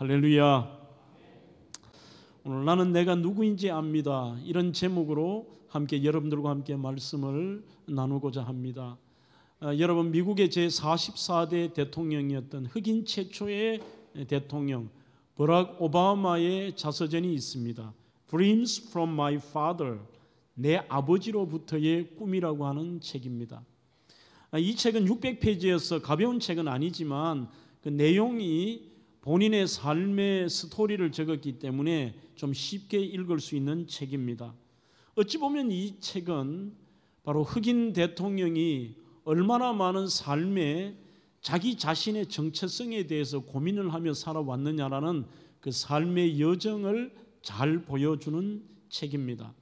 할렐루야. 오늘 나는 내가 누구인지 압니다. 이런 제목으로 여러분들과 함께 말씀을 나누고자 합니다. 여러분, 미국의 제44대 대통령이었던 흑인 최초의 대통령 버락 오바마의 자서전이 있습니다. Dreams from my father, 내 아버지로부터의 꿈이라고 하는 책입니다. 이 책은 600페이지여서 가벼운 책은 아니지만 그 내용이 본인의 삶의 스토리를 적었기 때문에 좀 쉽게 읽을 수 있는 책입니다. 어찌 보면 이 책은 바로 흑인 대통령이 얼마나 많은 삶에 자기 자신의 정체성에 대해서 고민을 하며 살아왔느냐라는 그 삶의 여정을 잘 보여주는 책입니다.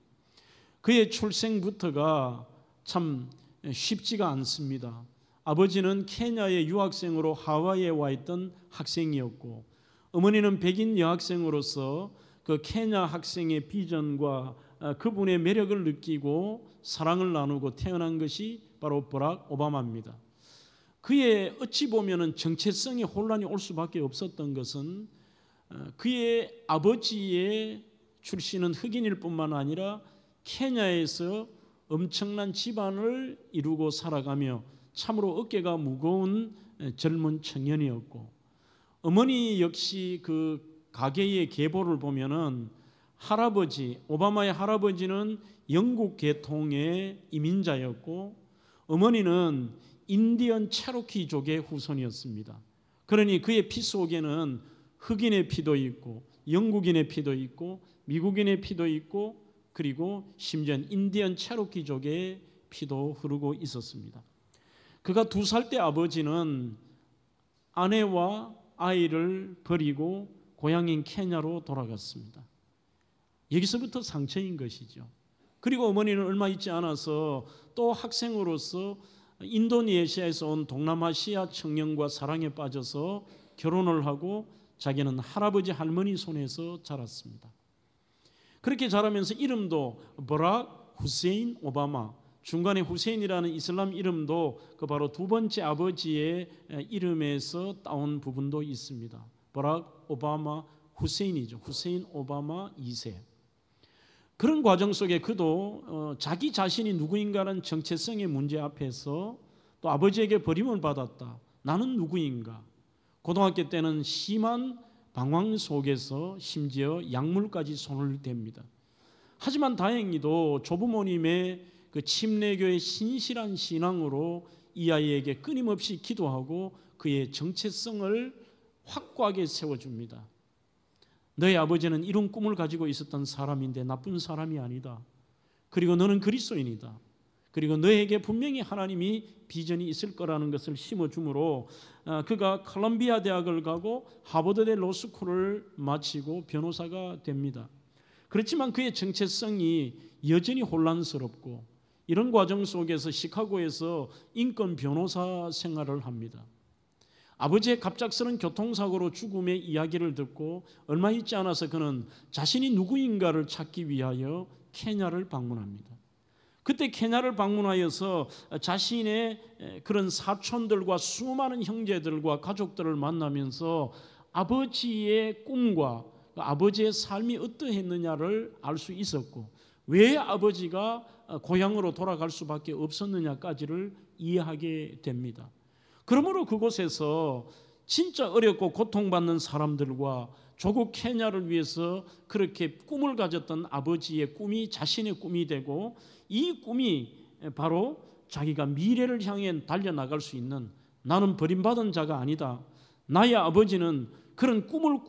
그의 출생부터가 참 쉽지가 않습니다. 아버지는 케냐의 유학생으로 하와이에 와 있던 학생이었고, 어머니는 백인 여학생으로서 그 케냐 학생의 비전과 그분의 매력을 느끼고 사랑을 나누고 태어난 것이 바로 버락 오바마입니다. 그의 어찌 보면은 정체성에 혼란이 올 수밖에 없었던 것은 그의 아버지의 출신은 흑인일 뿐만 아니라 케냐에서 엄청난 집안을 이루고 살아가며 참으로 어깨가 무거운 젊은 청년이었고, 어머니 역시 그 가계의 계보를 보면은 오바마의 할아버지는 영국 계통의 이민자였고, 어머니는 인디언 체로키족의 후손이었습니다. 그러니 그의 피 속에는 흑인의 피도 있고, 영국인의 피도 있고, 미국인의 피도 있고, 그리고 심지어 인디언 체로키족의 피도 흐르고 있었습니다. 그가 2살 때 아버지는 아내와 아이를 버리고 고향인 케냐로 돌아갔습니다. 여기서부터 상처인 것이죠. 그리고 어머니는 얼마 있지 않아서 또 학생으로서 인도네시아에서 온 동남아시아 청년과 사랑에 빠져서 결혼을 하고 자기는 할아버지 할머니 손에서 자랐습니다. 그렇게 자라면서 이름도 버락 후세인 오바마, 중간에 후세인이라는 이슬람 이름도 그 바로 두 번째 아버지의 이름에서 따온 부분도 있습니다. 버락 오바마 후세인이죠. 후세인 오바마 2세. 그런 과정 속에 그도 자기 자신이 누구인가라는 정체성의 문제 앞에서 또 아버지에게 버림을 받았다. 나는 누구인가? 고등학교 때는 심한 방황 속에서 심지어 약물까지 손을 댑니다. 하지만 다행히도 조부모님의 그 침례교의 신실한 신앙으로 이 아이에게 끊임없이 기도하고 그의 정체성을 확고하게 세워줍니다. 너의 아버지는 이런 꿈을 가지고 있었던 사람인데 나쁜 사람이 아니다. 그리고 너는 그리스도인이다. 그리고 너에게 분명히 하나님이 비전이 있을 거라는 것을 심어주므로 그가 콜롬비아 대학을 가고 하버드대 로스쿨을 마치고 변호사가 됩니다. 그렇지만 그의 정체성이 여전히 혼란스럽고, 이런 과정 속에서 시카고에서 인권 변호사 생활을 합니다. 아버지의 갑작스런 교통사고로 죽음의 이야기를 듣고 얼마 있지 않아서 그는 자신이 누구인가를 찾기 위하여 케냐를 방문합니다. 그때 케냐를 방문하여서 자신의 그런 사촌들과 수많은 형제들과 가족들을 만나면서 아버지의 꿈과 아버지의 삶이 어떠했느냐를 알 수 있었고, 왜 아버지가 고향으로 돌아갈 수밖에 없었느냐까지를 이해하게 됩니다. 그러므로 그곳에서 진짜 어렵고 고통받는 사람들과 조국 케냐를 위해서 그렇게 꿈을 가졌던 아버지의 꿈이 자신의 꿈이 되고, 이 꿈이 바로 자기가 미래를 향해 달려나갈 수 있는, 나는 버림받은 자가 아니다. 나의 아버지는 그런 꿈을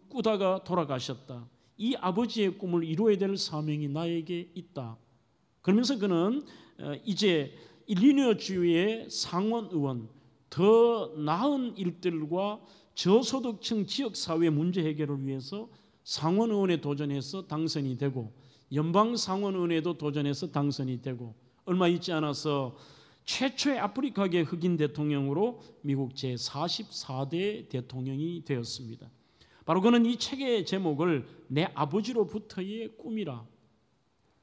꾸다가 돌아가셨다. 이 아버지의 꿈을 이루어야 될 사명이 나에게 있다. 그러면서 그는 이제 일리노이주의 상원의원, 더 나은 일들과 저소득층 지역사회 문제 해결을 위해서 상원의원에 도전해서 당선이 되고, 연방상원의원에도 도전해서 당선이 되고, 얼마 있지 않아서 최초의 아프리카계 흑인 대통령으로 미국 제44대 대통령이 되었습니다. 바로 그는 이 책의 제목을 내 아버지로부터의 꿈이라,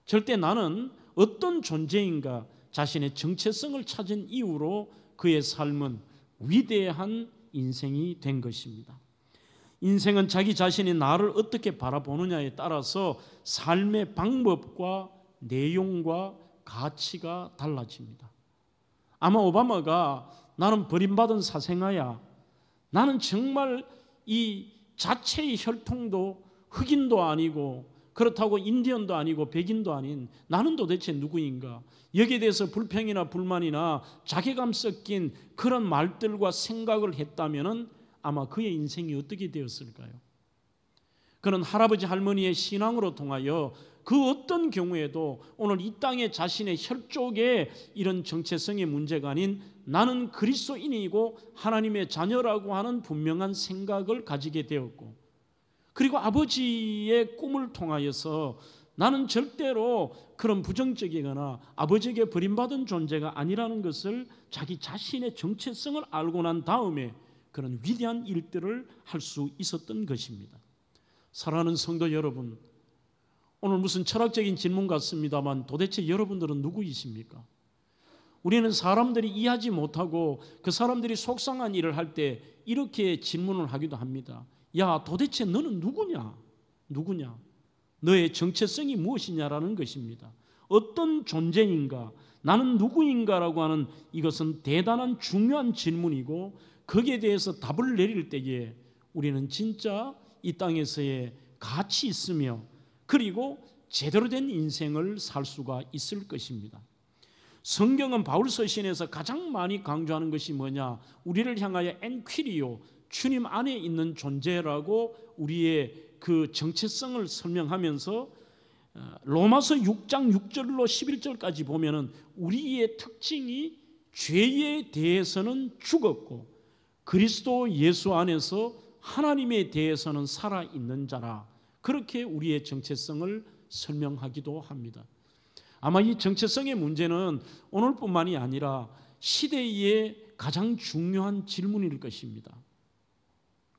절대 나는 어떤 존재인가 자신의 정체성을 찾은 이후로 그의 삶은 위대한 인생이 된 것입니다. 인생은 자기 자신이 나를 어떻게 바라보느냐에 따라서 삶의 방법과 내용과 가치가 달라집니다. 아마 오바마가 나는 버림받은 사생아야, 나는 정말 이 자체의 혈통도 흑인도 아니고 그렇다고 인디언도 아니고 백인도 아닌 나는 도대체 누구인가, 여기에 대해서 불평이나 불만이나 자괴감 섞인 그런 말들과 생각을 했다면 아마 그의 인생이 어떻게 되었을까요? 그는 할아버지 할머니의 신앙으로 통하여 그 어떤 경우에도 오늘 이 땅에 자신의 혈족의 이런 정체성의 문제가 아닌 나는 그리스도인이고 하나님의 자녀라고 하는 분명한 생각을 가지게 되었고, 그리고 아버지의 꿈을 통하여서 나는 절대로 그런 부정적이거나 아버지에게 버림받은 존재가 아니라는 것을 자기 자신의 정체성을 알고 난 다음에 그런 위대한 일들을 할 수 있었던 것입니다. 사랑하는 성도 여러분, 오늘 무슨 철학적인 질문 같습니다만 도대체 여러분들은 누구이십니까? 우리는 사람들이 이해하지 못하고 그 사람들이 속상한 일을 할 때 이렇게 질문을 하기도 합니다. 야, 도대체 너는 누구냐? 누구냐? 너의 정체성이 무엇이냐라는 것입니다. 어떤 존재인가? 나는 누구인가라고 하는 이것은 대단한 중요한 질문이고, 거기에 대해서 답을 내릴 때에 우리는 진짜 이 땅에서의 가치 있으며 그리고 제대로 된 인생을 살 수가 있을 것입니다. 성경은 바울 서신에서 가장 많이 강조하는 것이 뭐냐? 우리를 향하여 엔퀴리오, 주님 안에 있는 존재라고 우리의 그 정체성을 설명하면서 로마서 6장 6절로 11절까지 보면은 우리의 특징이 죄에 대해서는 죽었고 그리스도 예수 안에서 하나님에 대해서는 살아있는 자라, 그렇게 우리의 정체성을 설명하기도 합니다. 아마 이 정체성의 문제는 오늘뿐만이 아니라 시대의 가장 중요한 질문일 것입니다.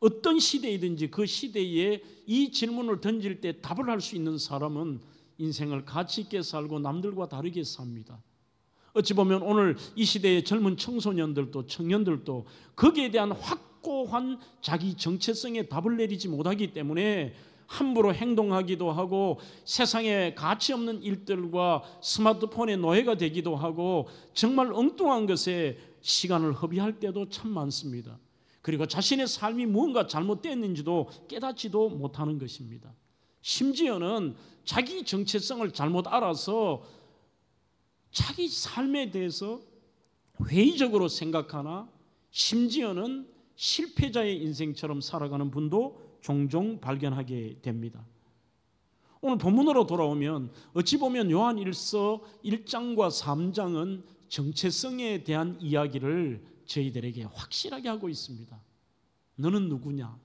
어떤 시대이든지 그 시대에 이 질문을 던질 때 답을 할 수 있는 사람은 인생을 가치 있게 살고 남들과 다르게 삽니다. 어찌 보면 오늘 이 시대의 젊은 청소년들도 청년들도 거기에 대한 확고한 자기 정체성에 답을 내리지 못하기 때문에 함부로 행동하기도 하고 세상에 가치 없는 일들과 스마트폰의 노예가 되기도 하고 정말 엉뚱한 것에 시간을 허비할 때도 참 많습니다. 그리고 자신의 삶이 무언가 잘못됐는지도 깨닫지도 못하는 것입니다. 심지어는 자기 정체성을 잘못 알아서 자기 삶에 대해서 회의적으로 생각하나 심지어는 실패자의 인생처럼 살아가는 분도 종종 발견하게 됩니다. 오늘 본문으로 돌아오면 어찌 보면 요한 1서 1장과 3장은 정체성에 대한 이야기를 저희들에게 확실하게 하고 있습니다. 너는 누구냐?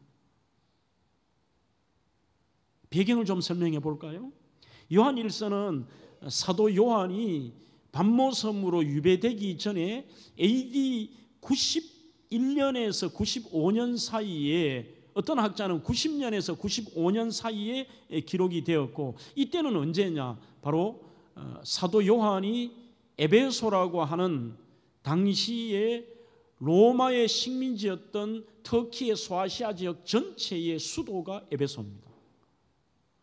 배경을 좀 설명해 볼까요? 요한 1서는 사도 요한이 반모섬으로 유배되기 전에 AD 91년에서 95년 사이에, 어떤 학자는 90년에서 95년 사이에 기록이 되었고, 이때는 언제냐? 바로 사도 요한이 에베소라고 하는 당시에 로마의 식민지였던 터키의 소아시아 지역 전체의 수도가 에베소입니다.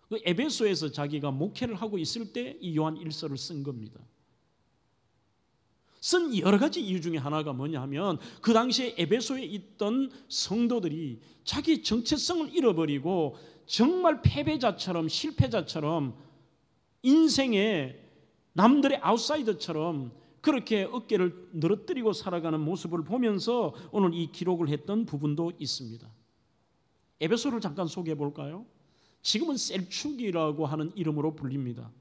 그 에베소에서 자기가 목회를 하고 있을 때 이 요한 1서를 쓴 겁니다. 쓴 여러 가지 이유 중에 하나가 뭐냐 하면 그 당시에 에베소에 있던 성도들이 자기 정체성을 잃어버리고 정말 패배자처럼 실패자처럼 인생에 남들의 아웃사이더처럼 그렇게 어깨를 늘어뜨리고 살아가는 모습을 보면서 오늘 이 기록을 했던 부분도 있습니다. 에베소를 잠깐 소개해 볼까요? 지금은 셀축이라고 하는 이름으로 불립니다.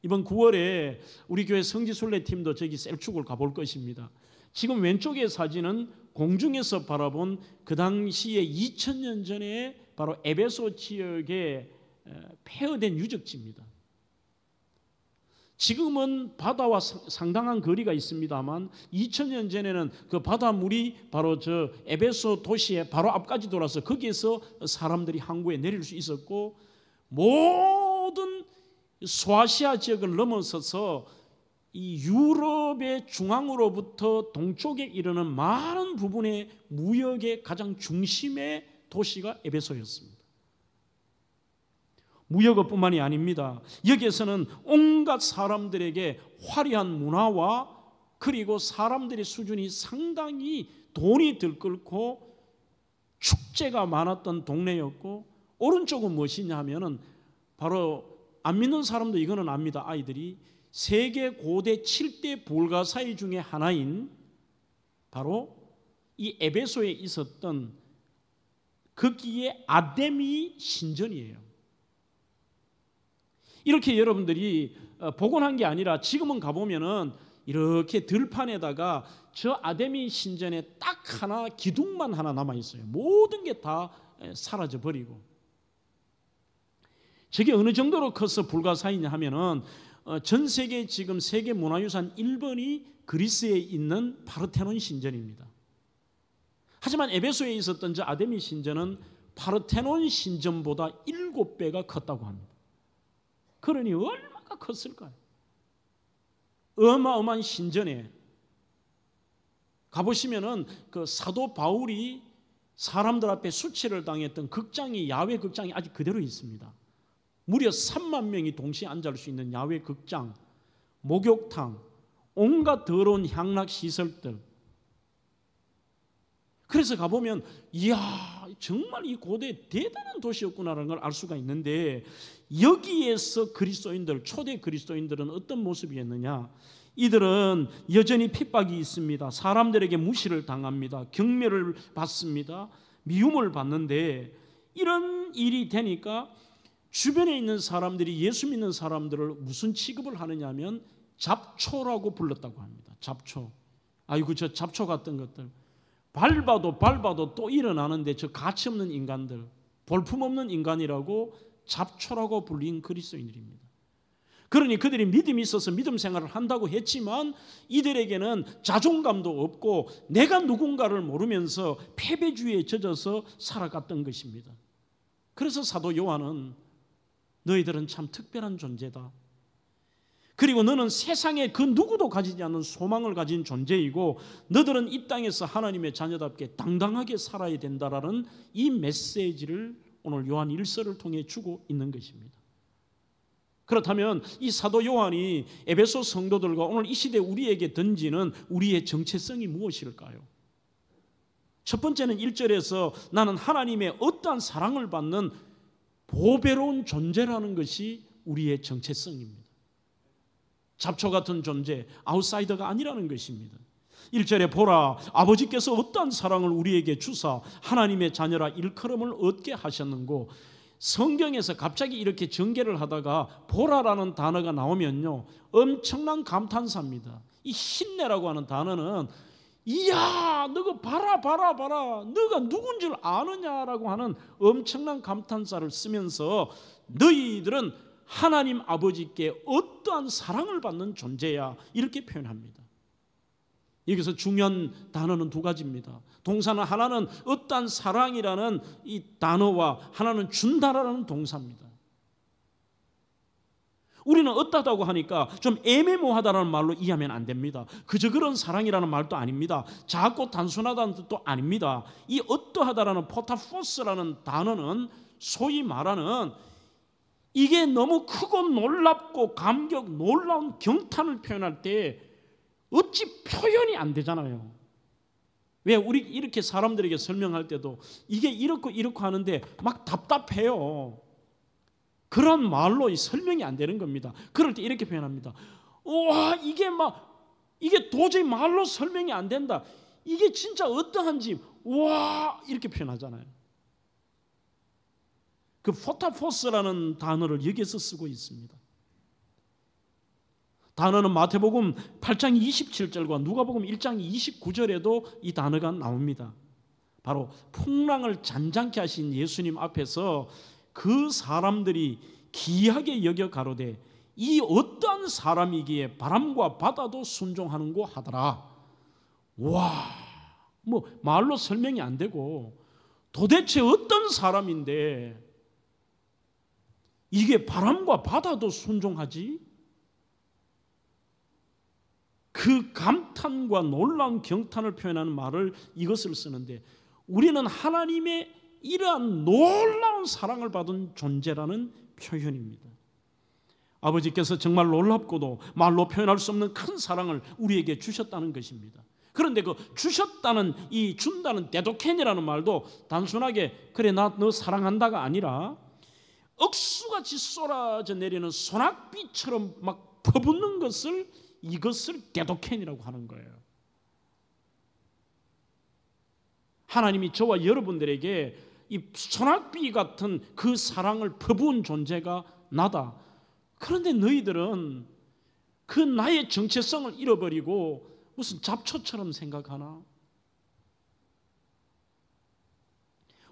이번 9월에 우리 교회 성지순례팀도 저기 셀축을 가볼 것입니다. 지금 왼쪽의 사진은 공중에서 바라본 그 당시에 2000년 전에 바로 에베소 지역에 폐허된 유적지입니다. 지금은 바다와 상당한 거리가 있습니다만 2000년 전에는 그 바닷물이 바로 저 에베소 도시의 바로 앞까지 돌아서 거기에서 사람들이 항구에 내릴 수 있었고, 모든 소아시아 지역을 넘어서서 이 유럽의 중앙으로부터 동쪽에 이르는 많은 부분의 무역의 가장 중심에 도시가 에베소였습니다. 무역업뿐만이 아닙니다. 여기에서는 온갖 사람들에게 화려한 문화와 그리고 사람들의 수준이 상당히 돈이 들끓고 축제가 많았던 동네였고, 오른쪽은 무엇이냐 하면은 바로 안 믿는 사람도 이거는 압니다. 아이들이 세계 고대 7대 불가사의 중에 하나인 바로 이 에베소에 있었던 거기에 아데미 신전이에요. 이렇게 여러분들이 복원한 게 아니라 지금은 가보면은 이렇게 들판에다가 저 아데미 신전에 딱 하나 기둥만 하나 남아 있어요. 모든 게 다 사라져 버리고. 저게 어느 정도로 커서 불가사의냐 하면은 전 세계 지금 세계 문화유산 1번이 그리스에 있는 파르테논 신전입니다. 하지만 에베소에 있었던 저 아데미 신전은 파르테논 신전보다 7배가 컸다고 합니다. 그러니 얼마나 컸을까요? 어마어마한 신전에 가보시면은 그 사도 바울이 사람들 앞에 수치를 당했던 극장이, 야외 극장이 아직 그대로 있습니다. 무려 3만 명이 동시에 앉을 수 있는 야외 극장, 목욕탕, 온갖 더러운 향락 시설들. 그래서 가보면 이야, 정말 이 고대 대단한 도시였구나라는 걸 알 수가 있는데, 여기에서 그리스도인들, 초대 그리스도인들은 어떤 모습이었느냐? 이들은 여전히 핍박이 있습니다. 사람들에게 무시를 당합니다. 경멸을 받습니다. 미움을 받는데, 이런 일이 되니까 주변에 있는 사람들이 예수 믿는 사람들을 무슨 취급을 하느냐 하면 잡초라고 불렀다고 합니다. 잡초. 아이고 저 잡초 같은 것들. 밟아도 또 일어나는데 저 가치 없는 인간들, 볼품없는 인간이라고 잡초라고 불린 그리스도인들입니다. 그러니 그들이 믿음이 있어서 믿음 생활을 한다고 했지만 이들에게는 자존감도 없고 내가 누군가를 모르면서 패배주의에 젖어서 살아갔던 것입니다. 그래서 사도 요한은 너희들은 참 특별한 존재다. 그리고 너는 세상에 그 누구도 가지지 않는 소망을 가진 존재이고 너들은 이 땅에서 하나님의 자녀답게 당당하게 살아야 된다라는 이 메시지를 오늘 요한 1서를 통해 주고 있는 것입니다. 그렇다면 이 사도 요한이 에베소 성도들과 오늘 이 시대 우리에게 던지는 우리의 정체성이 무엇일까요? 첫 번째는 1절에서 나는 하나님의 어떠한 사랑을 받는 보배로운 존재라는 것이 우리의 정체성입니다. 잡초 같은 존재, 아웃사이더가 아니라는 것입니다. 1절에 보라, 아버지께서 어떠한 사랑을 우리에게 주사 하나님의 자녀라 일컬음을 얻게 하셨는고, 성경에서 갑자기 이렇게 전개를 하다가 보라라는 단어가 나오면요 엄청난 감탄사입니다. 이 힘내라고 하는 단어는 이야 너가 봐라 너가 누군 줄 아느냐라고 하는 엄청난 감탄사를 쓰면서 너희들은 하나님 아버지께 어떠한 사랑을 받는 존재야 이렇게 표현합니다. 여기서 중요한 단어는 두 가지입니다. 동사는 하나는 어떠한 사랑이라는 이 단어와 하나는 준다라는 동사입니다. 우리는 어떠하다고 하니까 좀 애매모호하다는 말로 이해하면 안 됩니다. 그저 그런 사랑이라는 말도 아닙니다. 작고 단순하다는 뜻도 아닙니다. 이 어떠하다라는 포타포스라는 단어는 소위 말하는 이게 너무 크고 놀랍고 감격, 놀라운 경탄을 표현할 때 어찌 표현이 안 되잖아요. 왜 우리 이렇게 사람들에게 설명할 때도 이게 이렇고 하는데 막 답답해요. 그런 말로 설명이 안 되는 겁니다. 그럴 때 이렇게 표현합니다. 와 이게 도저히 말로 설명이 안 된다. 이게 진짜 어떠한지 와 이렇게 표현하잖아요. 그 포타포스라는 단어를 여기서 쓰고 있습니다. 단어는 마태복음 8장 27절과 누가복음 1장 29절에도 이 단어가 나옵니다. 바로 풍랑을 잔잔케 하신 예수님 앞에서 그 사람들이 기이하게 여겨 가로되 이 어떠한 사람이기에 바람과 바다도 순종하는고 하더라. 와, 말로 설명이 안 되고 도대체 어떤 사람인데 이게 바람과 바다도 순종하지? 그 감탄과 놀라운 경탄을 표현하는 말을 이것을 쓰는데 우리는 하나님의 이러한 놀라운 사랑을 받은 존재라는 표현입니다. 아버지께서 정말 놀랍고도 말로 표현할 수 없는 큰 사랑을 우리에게 주셨다는 것입니다. 그런데 그 주셨다는 이 준다는 데도켄이라는 말도 단순하게 그래 나 너 사랑한다가 아니라 억수같이 쏟아져 내리는 소낙비처럼 막 퍼붓는 것을 이것을 데도켄이라고 하는 거예요. 하나님이 저와 여러분들에게 이 소낙비 같은 그 사랑을 퍼부은 존재가 나다. 그런데 너희들은 그 나의 정체성을 잃어버리고 무슨 잡초처럼 생각하나?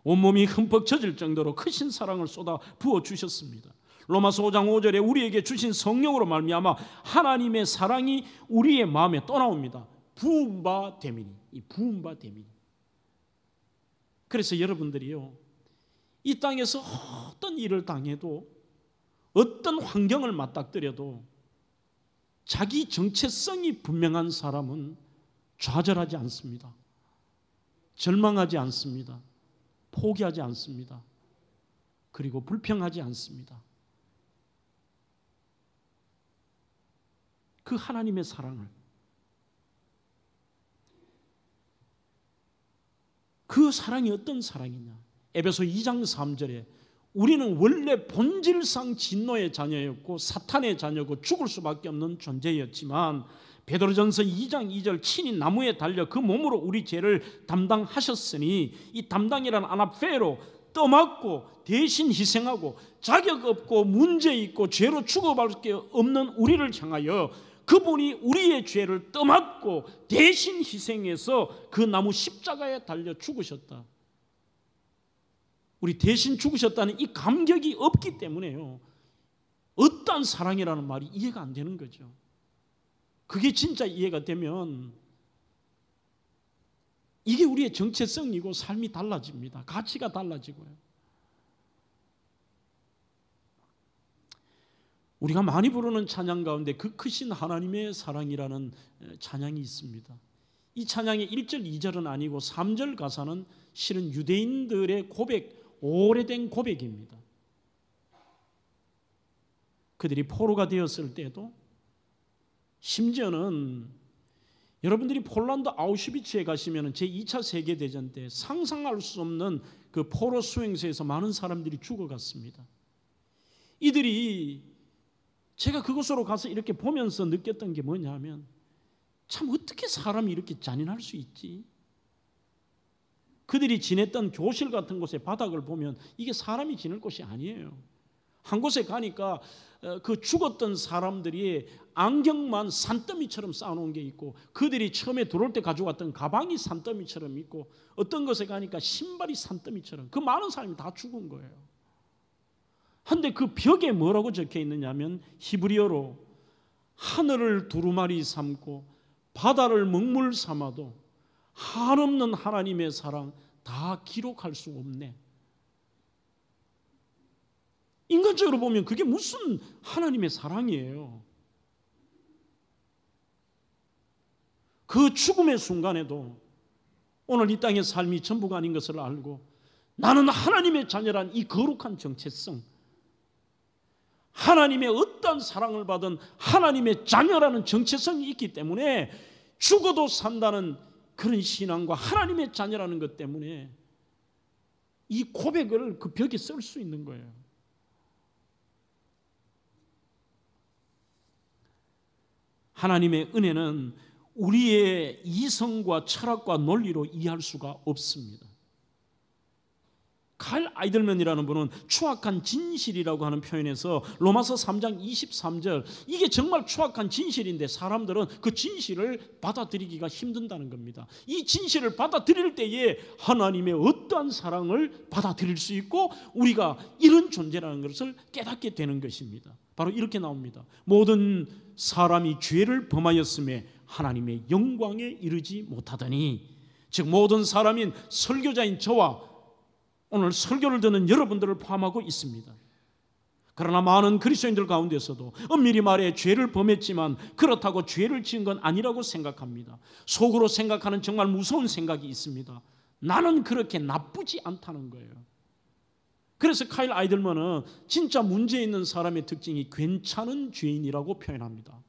온몸이 흠뻑 젖을 정도로 크신 사랑을 쏟아 부어주셨습니다. 로마서 5장 5절에 우리에게 주신 성령으로 말미암아 하나님의 사랑이 우리의 마음에 떠나옵니다. 부은 바 되미니. 이 부은 바 되미니. 그래서 여러분들이요, 이 땅에서 어떤 일을 당해도 어떤 환경을 맞닥뜨려도 자기 정체성이 분명한 사람은 좌절하지 않습니다. 절망하지 않습니다. 포기하지 않습니다. 그리고 불평하지 않습니다. 그 하나님의 사랑을, 그 사랑이 어떤 사랑이냐? 에베소 2장 3절에 우리는 원래 본질상 진노의 자녀였고 사탄의 자녀고 죽을 수밖에 없는 존재였지만 베드로전서 2장 2절 친히 나무에 달려 그 몸으로 우리 죄를 담당하셨으니 이 담당이라는 아나페로 떠맡고 대신 희생하고 자격 없고 문제 있고 죄로 죽어갈 수 없는 우리를 향하여 그분이 우리의 죄를 떠맡고 대신 희생해서 그 나무 십자가에 달려 죽으셨다. 우리 대신 죽으셨다는 이 감격이 없기 때문에요, 어떠한 사랑이라는 말이 이해가 안 되는 거죠. 그게 진짜 이해가 되면 이게 우리의 정체성이고 삶이 달라집니다. 가치가 달라지고요. 우리가 많이 부르는 찬양 가운데 그 크신 하나님의 사랑이라는 찬양이 있습니다. 이 찬양의 1절, 2절은 아니고 3절 가사는 실은 유대인들의 고백, 오래된 고백입니다. 그들이 포로가 되었을 때도, 심지어는 여러분들이 폴란드 아우슈비츠에 가시면 제2차 세계대전 때 상상할 수 없는 그 포로 수용소에서 많은 사람들이 죽어갔습니다. 이들이, 제가 그곳으로 가서 이렇게 보면서 느꼈던 게 뭐냐면, 참 어떻게 사람이 이렇게 잔인할 수 있지? 그들이 지냈던 교실 같은 곳의 바닥을 보면 이게 사람이 지낼 곳이 아니에요. 한 곳에 가니까 그 죽었던 사람들이 안경만 산더미처럼 쌓아놓은 게 있고, 그들이 처음에 들어올 때 가져왔던 가방이 산더미처럼 있고, 어떤 곳에 가니까 신발이 산더미처럼, 그 많은 사람이 다 죽은 거예요. 그런데 그 벽에 뭐라고 적혀 있느냐면 히브리어로 하늘을 두루마리 삼고 바다를 먹물 삼아도 한없는 하나님의 사랑 다 기록할 수 없네. 인간적으로 보면 그게 무슨 하나님의 사랑이에요. 그 죽음의 순간에도 오늘 이 땅의 삶이 전부가 아닌 것을 알고 나는 하나님의 자녀란 이 거룩한 정체성, 하나님의 어떠한 사랑을 받은 하나님의 자녀라는 정체성이 있기 때문에 죽어도 산다는 그런 신앙과 하나님의 자녀라는 것 때문에 이 고백을 그 벽에 쓸 수 있는 거예요. 하나님의 은혜는 우리의 이성과 철학과 논리로 이해할 수가 없습니다. 칼 아이들맨이라는 분은 추악한 진실이라고 하는 표현에서 로마서 3장 23절, 이게 정말 추악한 진실인데 사람들은 그 진실을 받아들이기가 힘든다는 겁니다. 이 진실을 받아들일 때에 하나님의 어떠한 사랑을 받아들일 수 있고 우리가 이런 존재라는 것을 깨닫게 되는 것입니다. 바로 이렇게 나옵니다. 모든 사람이 죄를 범하였음에 하나님의 영광에 이르지 못하더니, 즉 모든 사람인 설교자인 저와 오늘 설교를 듣는 여러분들을 포함하고 있습니다. 그러나 많은 그리스도인들 가운데서도 엄밀히 말해 죄를 범했지만 그렇다고 죄를 지은 건 아니라고 생각합니다. 속으로 생각하는 정말 무서운 생각이 있습니다. 나는 그렇게 나쁘지 않다는 거예요. 그래서 카일 아이들먼은 진짜 문제 있는 사람의 특징이 괜찮은 죄인이라고 표현합니다.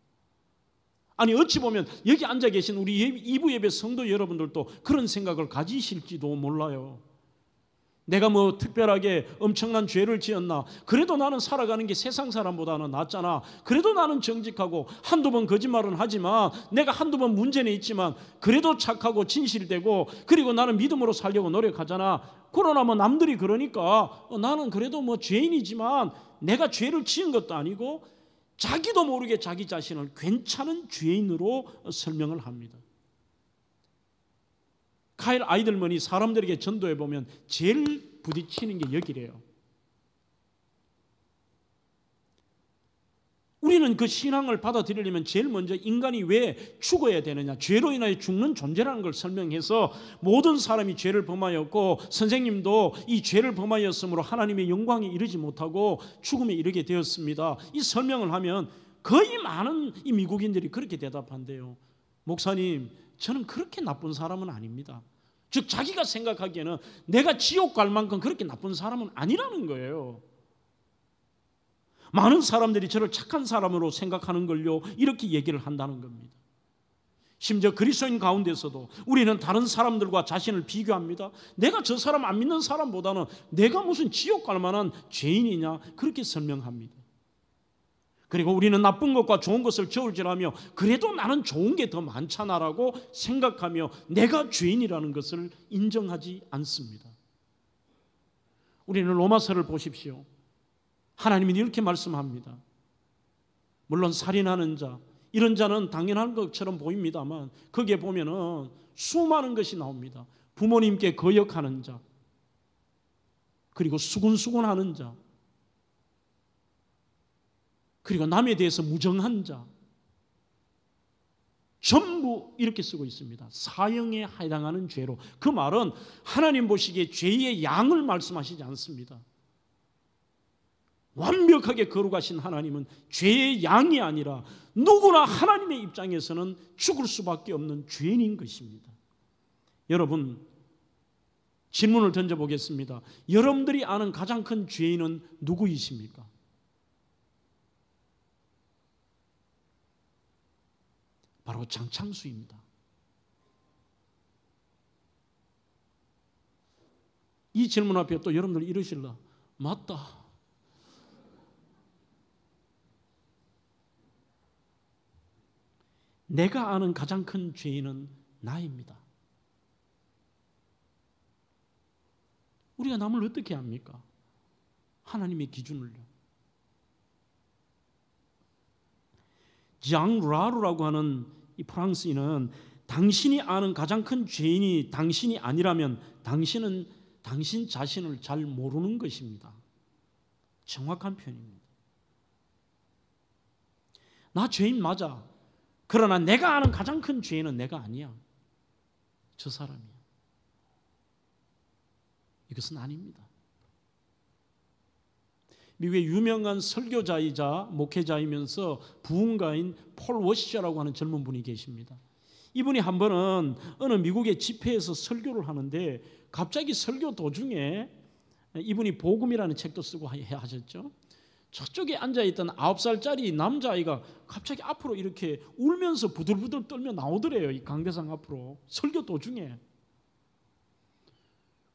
아니 어찌 보면 여기 앉아 계신 우리 2부 예배 성도 여러분들도 그런 생각을 가지실지도 몰라요. 내가 뭐 특별하게 엄청난 죄를 지었나? 그래도 나는 살아가는 게 세상 사람보다는 낫잖아. 그래도 나는 정직하고 한두 번 거짓말은 하지만 내가 한두 번 문제는 있지만 그래도 착하고 진실되고 그리고 나는 믿음으로 살려고 노력하잖아. 그러나 뭐 남들이 그러니까 나는 그래도 뭐 죄인이지만 내가 죄를 지은 것도 아니고 자기도 모르게 자기 자신을 괜찮은 죄인으로 설명을 합니다. 카일 아이들먼이 사람들에게 전도해 보면 제일 부딪히는 게 여기래요. 우리는 그 신앙을 받아들이려면 제일 먼저 인간이 왜 죽어야 되느냐, 죄로 인하여 죽는 존재라는 걸 설명해서 모든 사람이 죄를 범하였고 선생님도 이 죄를 범하였으므로 하나님의 영광에 이르지 못하고 죽음에 이르게 되었습니다. 이 설명을 하면 거의 많은 이 미국인들이 그렇게 대답한대요. 목사님, 저는 그렇게 나쁜 사람은 아닙니다. 즉 자기가 생각하기에는 내가 지옥 갈 만큼 그렇게 나쁜 사람은 아니라는 거예요. 많은 사람들이 저를 착한 사람으로 생각하는 걸요, 이렇게 얘기를 한다는 겁니다. 심지어 그리스도인 가운데서도 우리는 다른 사람들과 자신을 비교합니다. 내가 저 사람 안 믿는 사람보다는 내가 무슨 지옥 갈 만한 죄인이냐, 그렇게 설명합니다. 그리고 우리는 나쁜 것과 좋은 것을 저울질하며 그래도 나는 좋은 게 더 많잖아라고 생각하며 내가 죄인이라는 것을 인정하지 않습니다. 우리는 로마서를 보십시오. 하나님이 이렇게 말씀합니다. 물론 살인하는 자, 이런 자는 당연한 것처럼 보입니다만 거기에 보면은 수많은 것이 나옵니다. 부모님께 거역하는 자, 그리고 수군수군하는 자, 그리고 남에 대해서 무정한 자, 전부 이렇게 쓰고 있습니다. 사형에 해당하는 죄로. 그 말은 하나님 보시기에 죄의 양을 말씀하시지 않습니다. 완벽하게 거룩하신 하나님은 죄의 양이 아니라 누구나 하나님의 입장에서는 죽을 수밖에 없는 죄인인 것입니다. 여러분, 질문을 던져보겠습니다. 여러분들이 아는 가장 큰 죄인은 누구이십니까? 바로 장창수입니다. 이 질문 앞에 또 여러분들 이러실라, 맞다. 내가 아는 가장 큰 죄인은 나입니다. 우리가 남을 어떻게 합니까? 하나님의 기준을요. 장 라루라고 하는 이 프랑스인은 당신이 아는 가장 큰 죄인이 당신이 아니라면 당신은 당신 자신을 잘 모르는 것입니다. 정확한 표현입니다. 나 죄인 맞아. 그러나 내가 아는 가장 큰 죄인은 내가 아니야. 저 사람이야. 이것은 아닙니다. 미국의 유명한 설교자이자 목회자이면서 부흥가인 폴 워시셔라고 하는 젊은 분이 계십니다. 이분이 한 번은 어느 미국의 집회에서 설교를 하는데 갑자기 설교 도중에 이분이 복음이라는 책도 쓰고 하셨죠. 저쪽에 앉아있던 9살짜리 남자아이가 갑자기 앞으로 이렇게 울면서 부들부들 떨며 나오더래요. 이 강대상 앞으로 설교 도중에.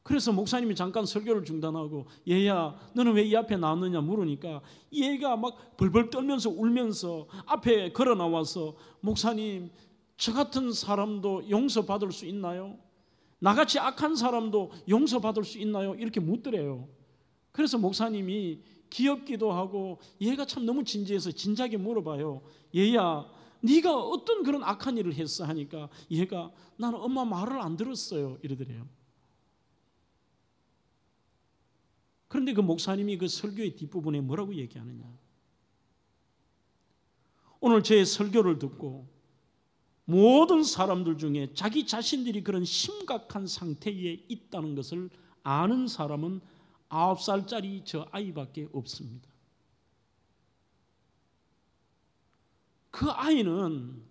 그래서 목사님이 잠깐 설교를 중단하고 얘야 너는 왜 이 앞에 나왔느냐 물으니까 이 애가 막 벌벌 떨면서 울면서 앞에 걸어 나와서 목사님, 저 같은 사람도 용서받을 수 있나요? 나같이 악한 사람도 용서받을 수 있나요? 이렇게 묻더래요. 그래서 목사님이 귀엽기도 하고 얘가 참 너무 진지해서 진지하게 물어봐요. 얘야 네가 어떤 그런 악한 일을 했어? 하니까 얘가 나는 엄마 말을 안 들었어요 이러더래요. 그런데 그 목사님이 그 설교의 뒷부분에 뭐라고 얘기하느냐, 오늘 제 설교를 듣고 모든 사람들 중에 자기 자신들이 그런 심각한 상태에 있다는 것을 아는 사람은 9살짜리 저 아이밖에 없습니다. 그 아이는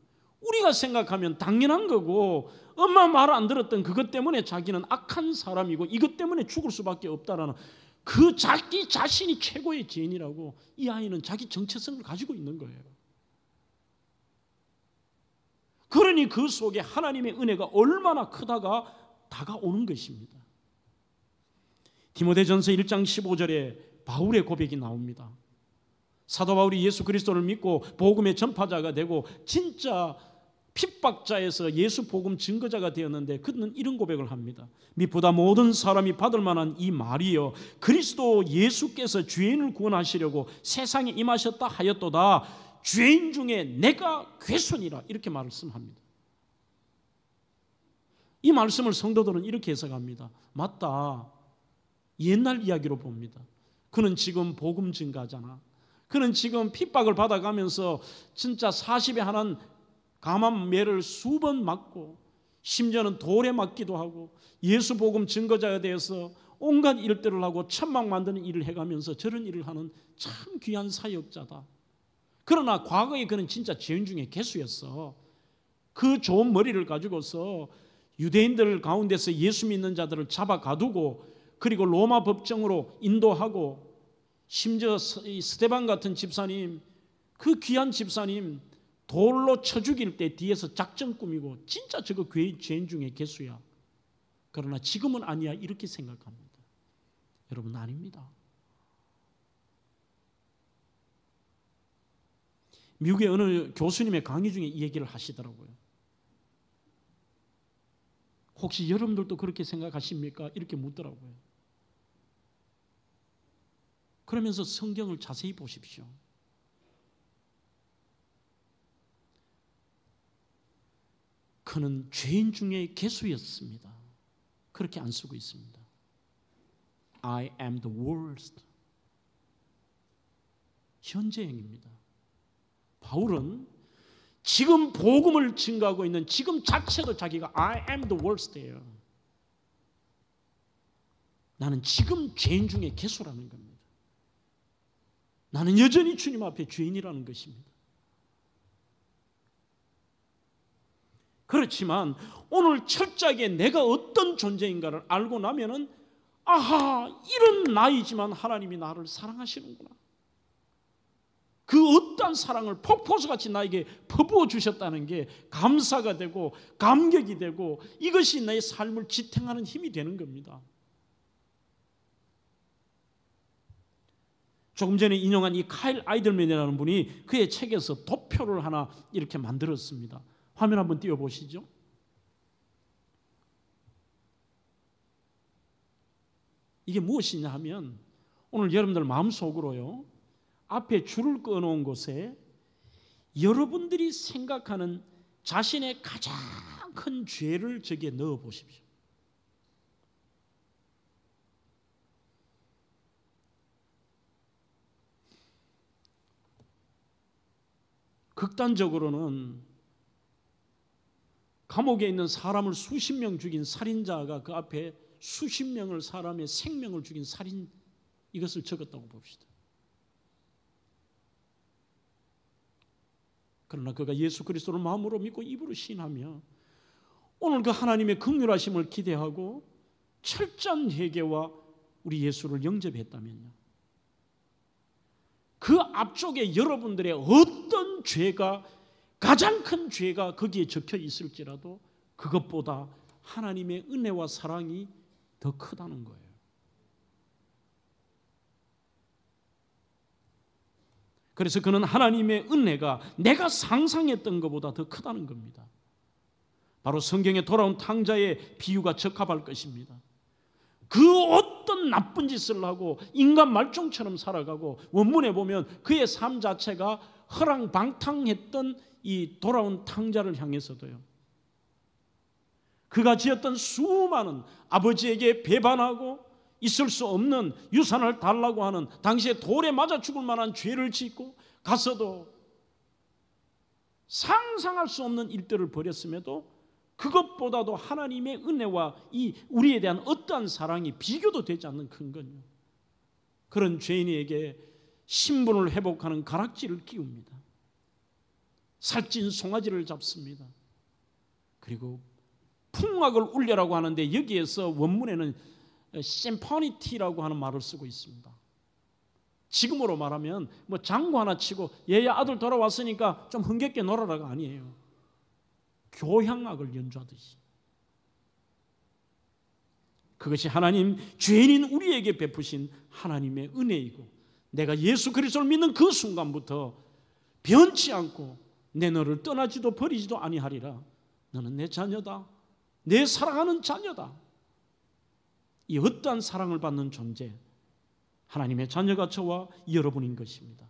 우리가 생각하면 당연한 거고, 엄마 말 안 들었던 그것 때문에 자기는 악한 사람이고 이것 때문에 죽을 수밖에 없다라는 그 자기 자신이 최고의 죄인이라고 이 아이는 자기 정체성을 가지고 있는 거예요. 그러니 그 속에 하나님의 은혜가 얼마나 크다가 다가오는 것입니다. 디모데전서 1장 15절에 바울의 고백이 나옵니다. 사도 바울이 예수 그리스도를 믿고 복음의 전파자가 되고 진짜 핍박자에서 예수 복음 증거자가 되었는데 그는 이런 고백을 합니다. 미보다 모든 사람이 받을 만한 이 말이여, 그리스도 예수께서 죄인을 구원하시려고 세상에 임하셨다 하였도다. 죄인 중에 내가 괴손이라, 이렇게 말씀합니다. 이 말씀을 성도들은 이렇게 해석합니다. 맞다, 옛날 이야기로 봅니다. 그는 지금 복음 증가잖아. 그는 지금 핍박을 받아가면서 진짜 40에 하나는 감한 매를 수번 맞고 심지어는 돌에 맞기도 하고 예수 복음 증거자에 대해서 온갖 일들을 하고 천막 만드는 일을 해가면서 저런 일을 하는 참 귀한 사역자다. 그러나 과거에 그는 진짜 죄인 중에 괴수였어. 그 좋은 머리를 가지고서 유대인들 가운데서 예수 믿는 자들을 잡아 가두고 그리고 로마 법정으로 인도하고, 심지어 스데반 같은 집사님, 그 귀한 집사님 돌로 쳐 죽일 때 뒤에서 작전 꾸미고 진짜 저거 죄인 중에 괴수야. 그러나 지금은 아니야, 이렇게 생각합니다. 여러분, 아닙니다. 미국의 어느 교수님의 강의 중에 이 얘기를 하시더라고요. 혹시 여러분들도 그렇게 생각하십니까? 이렇게 묻더라고요. 그러면서 성경을 자세히 보십시오. 그는 죄인 중에 괴수였습니다. 그렇게 안 쓰고 있습니다. I am the worst. 현재형입니다. 바울은 지금 복음을 증거하고 있는 지금 자체도 자기가 I am the worst예요. 나는 지금 죄인 중에 괴수라는 겁니다. 나는 여전히 주님 앞에 죄인이라는 것입니다. 그렇지만 오늘 철저하게 내가 어떤 존재인가를 알고 나면은, 아하, 이런 나이지만 하나님이 나를 사랑하시는구나. 그 어떠한 사랑을 폭포수같이 나에게 퍼부어 주셨다는 게 감사가 되고 감격이 되고 이것이 나의 삶을 지탱하는 힘이 되는 겁니다. 조금 전에 인용한 이 카일 아이들맨이라는 분이 그의 책에서 도표를 하나 이렇게 만들었습니다. 화면 한번 띄워보시죠. 이게 무엇이냐 하면, 오늘 여러분들 마음속으로요, 앞에 줄을 꺼놓은 곳에 여러분들이 생각하는 자신의 가장 큰 죄를 저기에 넣어 보십시오. 극단적으로는 감옥에 있는 사람을 수십 명 죽인 살인자가 그 앞에 수십 명을, 사람의 생명을 죽인 살인, 이것을 적었다고 봅시다. 그러나 그가 예수 그리스도를 마음으로 믿고 입으로 신하며 오늘 그 하나님의 긍휼하심을 기대하고 철저한 회개와 우리 예수를 영접했다면요, 그 앞쪽에 여러분들의 어떤 죄가, 가장 큰 죄가 거기에 적혀 있을지라도 그것보다 하나님의 은혜와 사랑이 더 크다는 거예요. 그래서 그는 하나님의 은혜가 내가 상상했던 것보다 더 크다는 겁니다. 바로 성경에 돌아온 탕자의 비유가 적합할 것입니다. 그 어떤 나쁜 짓을 하고 인간 말종처럼 살아가고, 원문에 보면 그의 삶 자체가 허랑방탕했던 이 돌아온 탕자를 향해서도요, 그가 지었던 수많은 아버지에게 배반하고 있을 수 없는 유산을 달라고 하는, 당시에 돌에 맞아 죽을 만한 죄를 짓고 가서도 상상할 수 없는 일들을 벌였음에도 그것보다도 하나님의 은혜와 이 우리에 대한 어떠한 사랑이 비교도 되지 않는 큰 건요, 그런 죄인에게 신분을 회복하는 가락지를 끼웁니다. 살찐 송아지를 잡습니다. 그리고 풍악을 울려라고 하는데 여기에서 원문에는 심포니티라고 하는 말을 쓰고 있습니다. 지금으로 말하면 뭐 장구 하나 치고 얘야 아들 돌아왔으니까 좀 흥겹게 놀아라가 아니에요. 교향악을 연주하듯이. 그것이 하나님, 죄인인 우리에게 베푸신 하나님의 은혜이고, 내가 예수 그리스도를 믿는 그 순간부터 변치 않고 내 너를 떠나지도 버리지도 아니하리라. 너는 내 자녀다. 내 사랑하는 자녀다. 이 어떠한 사랑을 받는 존재, 하나님의 자녀가 저와 여러분인 것입니다.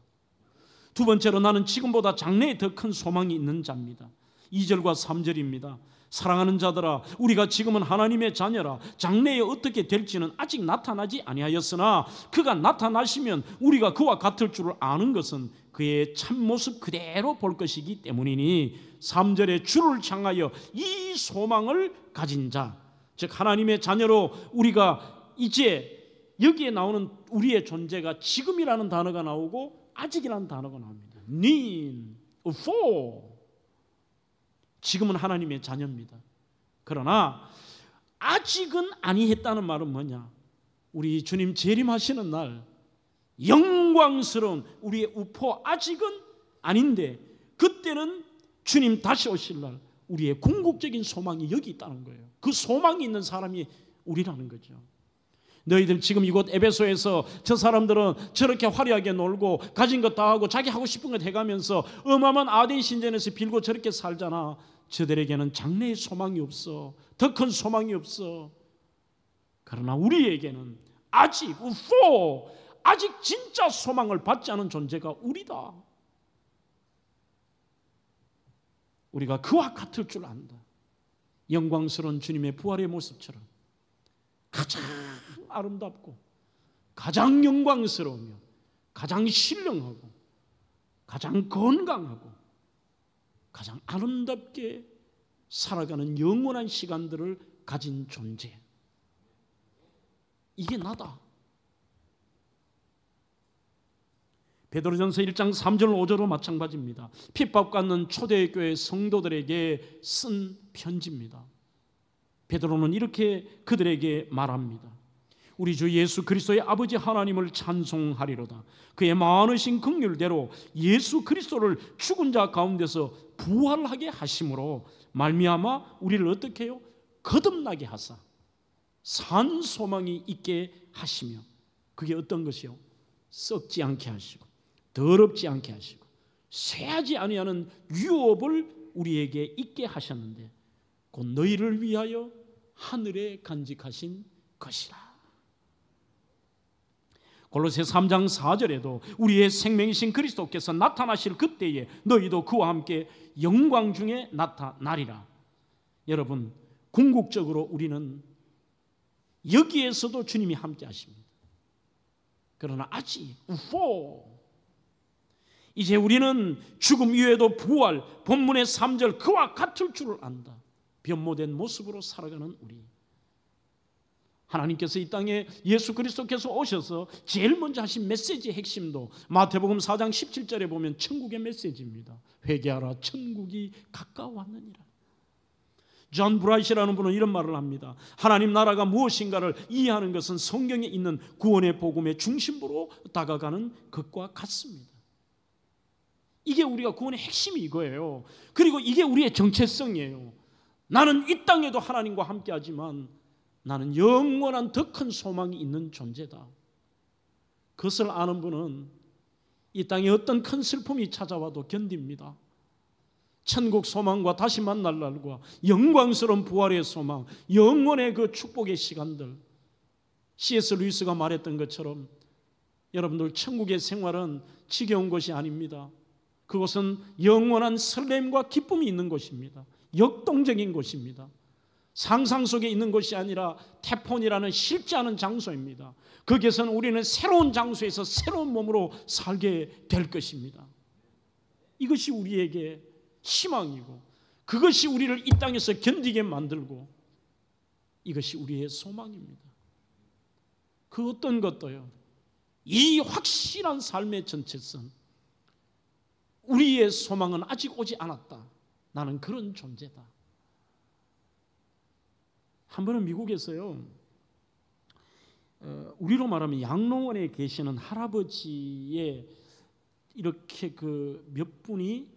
두 번째로, 나는 지금보다 장래에 더 큰 소망이 있는 자입니다. 2절과 3절입니다. 사랑하는 자들아, 우리가 지금은 하나님의 자녀라. 장래에 어떻게 될지는 아직 나타나지 아니하였으나 그가 나타나시면 우리가 그와 같을 줄을 아는 것은 그의 참모습 그대로 볼 것이기 때문이니 3절에 주를 향하여 이 소망을 가진 자, 즉 하나님의 자녀로 우리가 이제, 여기에 나오는 우리의 존재가 지금이라는 단어가 나오고 아직이라는 단어가 나옵니다. 닌, for. 지금은 하나님의 자녀입니다. 그러나 아직은 아니했다는 말은 뭐냐? 우리 주님 재림하시는 날 영광스러운 우리의 우포, 아직은 아닌데 그때는 주님 다시 오실 날 우리의 궁극적인 소망이 여기 있다는 거예요. 그 소망이 있는 사람이 우리라는 거죠. 너희들 지금 이곳 에베소에서 저 사람들은 저렇게 화려하게 놀고 가진 것 다 하고 자기 하고 싶은 것 해가면서 어마어마한 아덴 신전에서 빌고 저렇게 살잖아. 저들에게는 장래의 소망이 없어. 더 큰 소망이 없어. 그러나 우리에게는 아직 아직 진짜 소망을 받지 않은 존재가 우리다. 우리가 그와 같을 줄 안다. 영광스러운 주님의 부활의 모습처럼 가장 아름답고 가장 영광스러우며 가장 신령하고 가장 건강하고 가장 아름답게 살아가는 영원한 시간들을 가진 존재, 이게 나다. 베드로전서 1장 3절 5절로 마찬가지입니다. 핍박받는 초대교회 성도들에게 쓴 편지입니다. 베드로는 이렇게 그들에게 말합니다. 우리 주 예수 그리스도의 아버지 하나님을 찬송하리로다. 그의 많으신 긍휼대로 예수 그리스도를 죽은 자 가운데서 부활하게 하심으로 말미암아 우리를 어떻게 해요? 거듭나게 하사 산 소망이 있게 하시며, 그게 어떤 것이요? 썩지 않게 하시고 더럽지 않게 하시고 쇠하지 아니하는 유업을 우리에게 있게 하셨는데 곧 너희를 위하여 하늘에 간직하신 것이라. 골로새 3장 4절에도 우리의 생명이신 그리스도께서 나타나실 그때에 너희도 그와 함께 영광 중에 나타나리라. 여러분, 궁극적으로 우리는 여기에서도 주님이 함께 하십니다. 그러나 아직 이제 우리는 죽음 이후에도 부활, 본문의 3절 그와 같을 줄을 안다. 변모된 모습으로 살아가는 우리. 하나님께서 이 땅에 예수 그리스도께서 오셔서 제일 먼저 하신 메시지의 핵심도 마태복음 4장 17절에 보면 천국의 메시지입니다. 회개하라, 천국이 가까웠느니라. 존 브라이트라는 분은 이런 말을 합니다. 하나님 나라가 무엇인가를 이해하는 것은 성경에 있는 구원의 복음의 중심부로 다가가는 것과 같습니다. 이게 우리가 구원의 핵심이 이거예요. 그리고 이게 우리의 정체성이에요. 나는 이 땅에도 하나님과 함께하지만 나는 영원한 더 큰 소망이 있는 존재다. 그것을 아는 분은 이 땅에 어떤 큰 슬픔이 찾아와도 견딥니다. 천국 소망과 다시 만날 날과 영광스러운 부활의 소망, 영원의 그 축복의 시간들, C.S. 루이스가 말했던 것처럼 여러분들 천국의 생활은 지겨운 것이 아닙니다. 그것은 영원한 설렘과 기쁨이 있는 곳입니다. 역동적인 곳입니다. 상상 속에 있는 것이 아니라 태폰이라는 실제 않은 장소입니다. 거기에서는 우리는 새로운 장소에서 새로운 몸으로 살게 될 것입니다. 이것이 우리에게 희망이고 그것이 우리를 이 땅에서 견디게 만들고 이것이 우리의 소망입니다. 그 어떤 것도요, 이 확실한 삶의 전체성, 우리의 소망은 아직 오지 않았다. 나는 그런 존재다. 한 번은 미국에서요, 우리로 말하면 양로원에 계시는 할아버지의 이렇게 그 몇 분이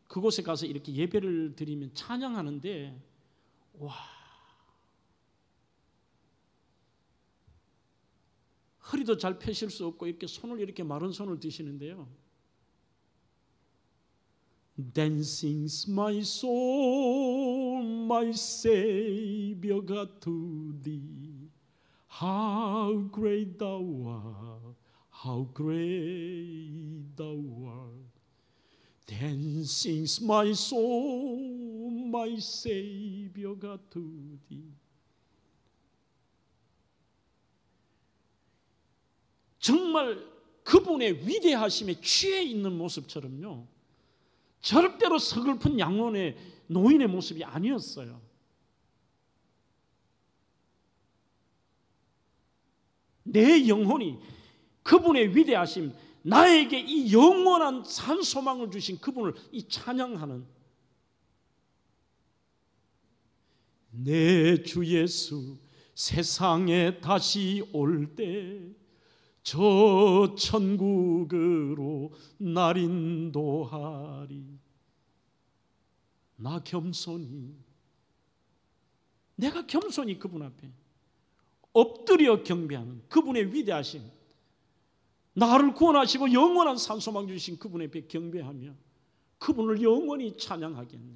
그곳에 가서 이렇게 예배를 드리면 찬양하는데, 와, 허리도 잘 펴실 수 없고 이렇게 손을 이렇게 마른 손을 드시는데요. Dancing's my soul, my Savior God to thee. How great thou art, how great thou art. Dancing's my soul, my Savior God to thee. 정말 그분의 위대하심에 취해 있는 모습처럼요, 절대로 서글픈 양론의 노인의 모습이 아니었어요. 내 영혼이 그분의 위대하심, 나에게 이 영원한 산 소망을 주신 그분을 이 찬양하는, 내 주 예수 세상에 다시 올 때 저 천국으로 날 인도하리. 나 겸손히, 내가 겸손히 그분 앞에 엎드려 경배하는 그분의 위대하심, 나를 구원하시고 영원한 산소망 주신 그분 앞에 경배하며 그분을 영원히 찬양하겠네.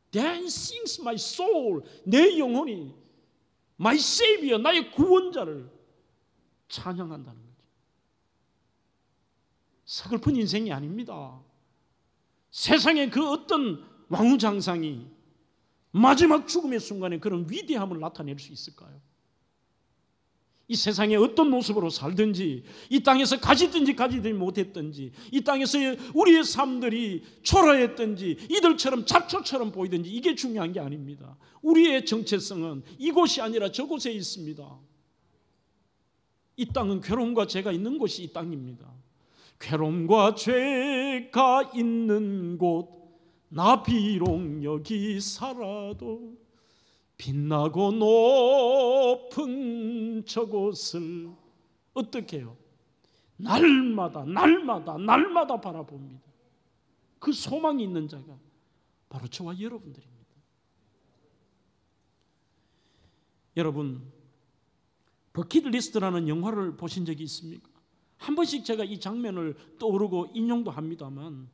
Dancing's my soul, 내 영혼이 my savior, 나의 구원자를 찬양한다는 거죠. 서글픈 인생이 아닙니다. 세상에 그 어떤 왕후장상이 마지막 죽음의 순간에 그런 위대함을 나타낼 수 있을까요? 이 세상에 어떤 모습으로 살든지, 이 땅에서 가지든지 가지지 못했든지, 이 땅에서 우리의 삶들이 초라했든지 이들처럼 잡초처럼 보이든지 이게 중요한 게 아닙니다. 우리의 정체성은 이곳이 아니라 저곳에 있습니다. 이 땅은 괴로움과 죄가 있는 곳이 이 땅입니다. 괴로움과 죄가 있는 곳, 나 비록 여기 살아도 빛나고 높은 저곳을 어떻게 해요? 날마다 바라봅니다. 그 소망이 있는 자가 바로 저와 여러분들입니다. 여러분, 버킷리스트라는 영화를 보신 적이 있습니까? 한 번씩 제가 이 장면을 떠오르고 인용도 합니다만,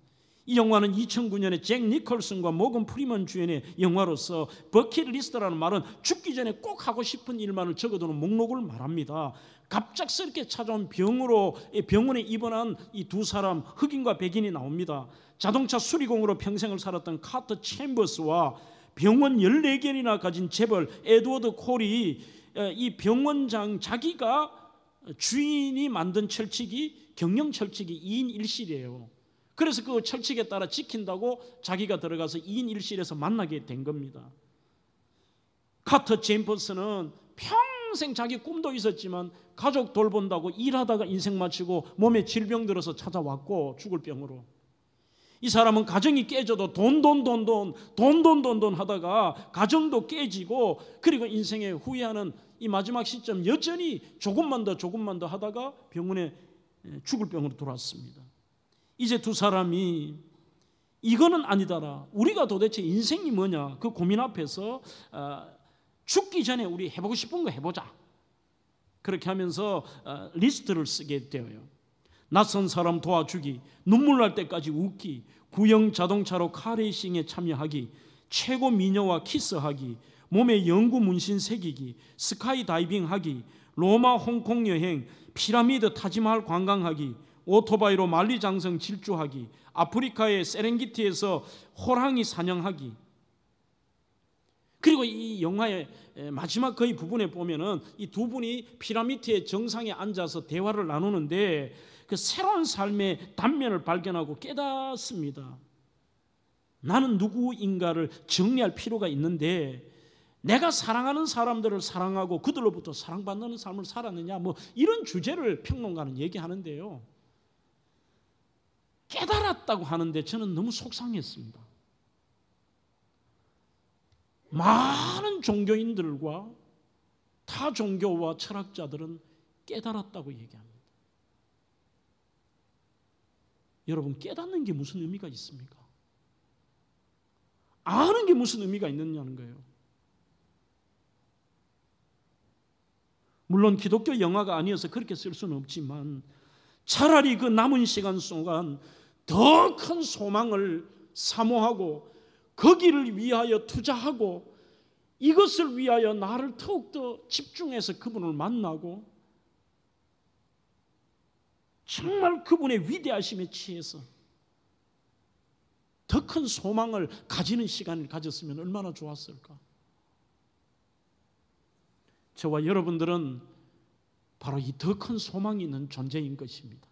이 영화는 2009년에 잭 니콜슨과 모건 프리먼 주연의 영화로서 버킷리스트라는 말은 죽기 전에 꼭 하고 싶은 일만을 적어두는 목록을 말합니다. 갑작스럽게 찾아온 병원에 입원한 이 두 사람, 흑인과 백인이 나옵니다. 자동차 수리공으로 평생을 살았던 카터 챔버스와 병원 14개나 가진 재벌 에드워드 콜이 이 병원장 자기가 주인이 만든 철칙이 경영 철칙이 2인 1실이에요. 그래서 그 철칙에 따라 지킨다고 자기가 들어가서 2인 1실에서 만나게 된 겁니다. 카터 챔버스는 평생 자기 꿈도 있었지만 가족 돌본다고 일하다가 인생 마치고 몸에 질병 들어서 찾아왔고, 죽을 병으로. 이 사람은 가정이 깨져도 돈 하다가 가정도 깨지고, 그리고 인생에 후회하는 이 마지막 시점 여전히 조금만 더 하다가 병원에 죽을 병으로 돌아왔습니다. 이제 두 사람이 이거는 아니다라, 우리가 도대체 인생이 뭐냐, 그 고민 앞에서 죽기 전에 우리 해보고 싶은 거 해보자. 그렇게 하면서 리스트를 쓰게 되어요. 낯선 사람 도와주기, 눈물 날 때까지 웃기, 구형 자동차로 카레이싱에 참여하기, 최고 미녀와 키스하기, 몸에 영구 문신 새기기, 스카이 다이빙 하기, 로마 홍콩 여행, 피라미드 타지마할 관광하기, 오토바이로 만리장성 질주하기, 아프리카의 세렝게티에서 호랑이 사냥하기. 그리고 이 영화의 마지막 거의 부분에 보면은 이 두 분이 피라미드의 정상에 앉아서 대화를 나누는데 그 새로운 삶의 단면을 발견하고 깨닫습니다. 나는 누구인가를 정리할 필요가 있는데, 내가 사랑하는 사람들을 사랑하고 그들로부터 사랑받는 삶을 살았느냐, 뭐 이런 주제를 평론가는 얘기하는데요. 깨달았다고 하는데 저는 너무 속상했습니다. 많은 종교인들과 타 종교와 철학자들은 깨달았다고 얘기합니다. 여러분, 깨닫는 게 무슨 의미가 있습니까? 아는 게 무슨 의미가 있느냐는 거예요. 물론 기독교 영화가 아니어서 그렇게 쓸 수는 없지만 차라리 그 남은 시간 동안 더 큰 소망을 사모하고 거기를 위하여 투자하고 이것을 위하여 나를 더욱더 집중해서 그분을 만나고 정말 그분의 위대하심에 취해서 더 큰 소망을 가지는 시간을 가졌으면 얼마나 좋았을까. 저와 여러분들은 바로 이 더 큰 소망이 있는 존재인 것입니다.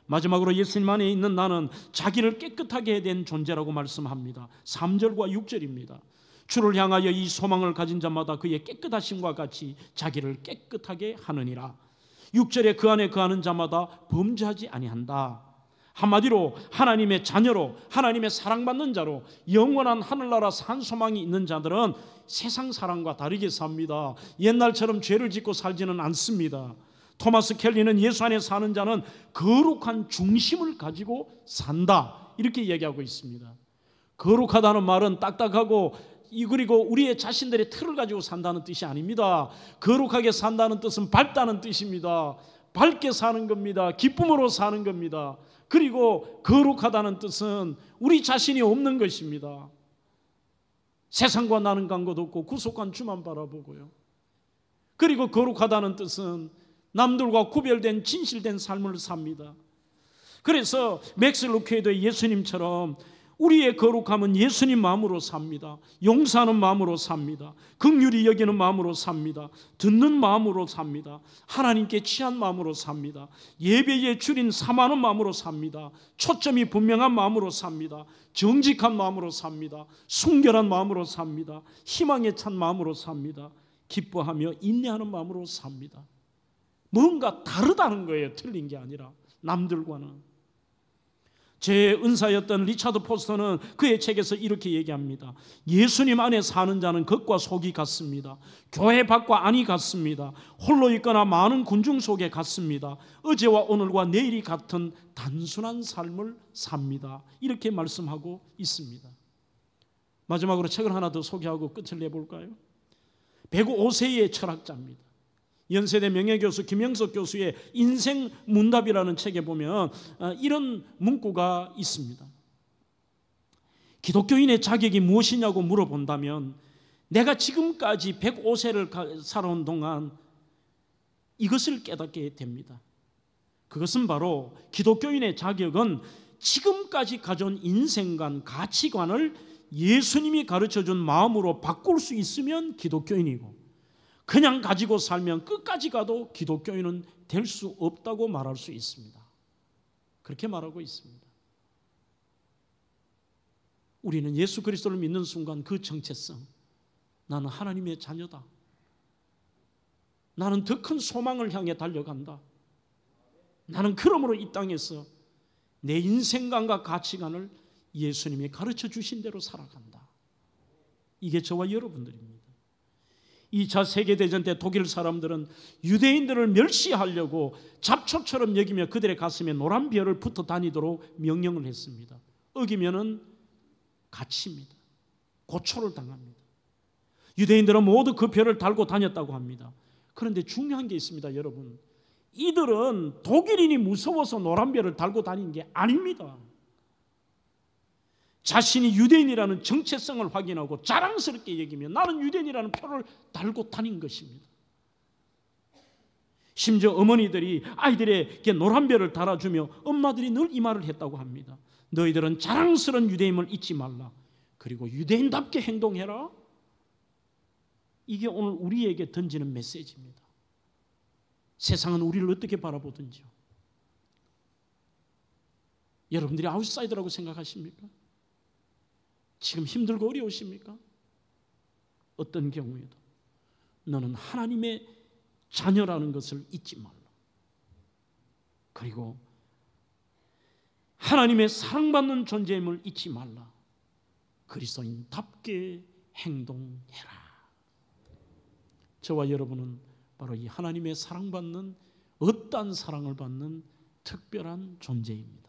마지막으로 예수님 안에 있는 나는 자기를 깨끗하게 된 존재라고 말씀합니다. 3절과 6절입니다. 주를 향하여 이 소망을 가진 자마다 그의 깨끗하심과 같이 자기를 깨끗하게 하느니라. 6절에 그 안에 거하는 자마다 범죄하지 아니한다. 한마디로 하나님의 자녀로 하나님의 사랑받는 자로 영원한 하늘나라 산 소망이 있는 자들은 세상 사람과 다르게 삽니다. 옛날처럼 죄를 짓고 살지는 않습니다. 토마스 켈리는 예수 안에 사는 자는 거룩한 중심을 가지고 산다, 이렇게 얘기하고 있습니다. 거룩하다는 말은 딱딱하고 그리고 우리의 자신들의 틀을 가지고 산다는 뜻이 아닙니다. 거룩하게 산다는 뜻은 밝다는 뜻입니다. 밝게 사는 겁니다. 기쁨으로 사는 겁니다. 그리고 거룩하다는 뜻은 우리 자신이 없는 것입니다. 세상과 나는 관계도 없고 구속한 주만 바라보고요. 그리고 거룩하다는 뜻은 남들과 구별된 진실된 삶을 삽니다. 그래서 맥스 루케이도 예수님처럼 우리의 거룩함은 예수님 마음으로 삽니다. 용서하는 마음으로 삽니다. 긍휼히 여기는 마음으로 삽니다. 듣는 마음으로 삽니다. 하나님께 취한 마음으로 삽니다. 예배에 줄인 사모하는 마음으로 삽니다. 초점이 분명한 마음으로 삽니다. 정직한 마음으로 삽니다. 순결한 마음으로 삽니다. 희망에 찬 마음으로 삽니다. 기뻐하며 인내하는 마음으로 삽니다. 뭔가 다르다는 거예요. 틀린 게 아니라 남들과는. 제 은사였던 리차드 포스터는 그의 책에서 이렇게 얘기합니다. 예수님 안에 사는 자는 겉과 속이 같습니다. 교회 밖과 안이 같습니다. 홀로 있거나 많은 군중 속에 같습니다. 어제와 오늘과 내일이 같은 단순한 삶을 삽니다. 이렇게 말씀하고 있습니다. 마지막으로 책을 하나 더 소개하고 끝을 내볼까요? 105세의 철학자입니다. 연세대 명예교수 김영석 교수의 인생 문답이라는 책에 보면 이런 문구가 있습니다. 기독교인의 자격이 무엇이냐고 물어본다면 내가 지금까지 105세를 살아온 동안 이것을 깨닫게 됩니다. 그것은 바로 기독교인의 자격은 지금까지 가져온 인생관, 가치관을 예수님이 가르쳐준 마음으로 바꿀 수 있으면 기독교인이고, 그냥 가지고 살면 끝까지 가도 기독교인은 될 수 없다고 말할 수 있습니다. 그렇게 말하고 있습니다. 우리는 예수 그리스도를 믿는 순간 그 정체성, 나는 하나님의 자녀다, 나는 더 큰 소망을 향해 달려간다, 나는 그러므로 이 땅에서 내 인생관과 가치관을 예수님이 가르쳐 주신 대로 살아간다. 이게 저와 여러분들입니다. 2차 세계대전 때 독일 사람들은 유대인들을 멸시하려고 잡초처럼 여기며 그들의 가슴에 노란 별을 붙어 다니도록 명령을 했습니다. 어기면은 갇힙니다. 고초를 당합니다. 유대인들은 모두 그 별을 달고 다녔다고 합니다. 그런데 중요한 게 있습니다, 여러분. 이들은 독일인이 무서워서 노란 별을 달고 다닌 게 아닙니다. 자신이 유대인이라는 정체성을 확인하고 자랑스럽게 여기며 나는 유대인이라는 표를 달고 다닌 것입니다. 심지어 어머니들이 아이들에게 노란 별을 달아주며 엄마들이 늘 이 말을 했다고 합니다. 너희들은 자랑스러운 유대인을 잊지 말라. 그리고 유대인답게 행동해라. 이게 오늘 우리에게 던지는 메시지입니다. 세상은 우리를 어떻게 바라보든지요. 여러분들이 아웃사이더라고 생각하십니까? 지금 힘들고 어려우십니까? 어떤 경우에도 너는 하나님의 자녀라는 것을 잊지 말라. 그리고 하나님의 사랑받는 존재임을 잊지 말라. 그리스도인답게 행동해라. 저와 여러분은 바로 이 하나님의 사랑받는, 어떠한 사랑을 받는 특별한 존재입니다.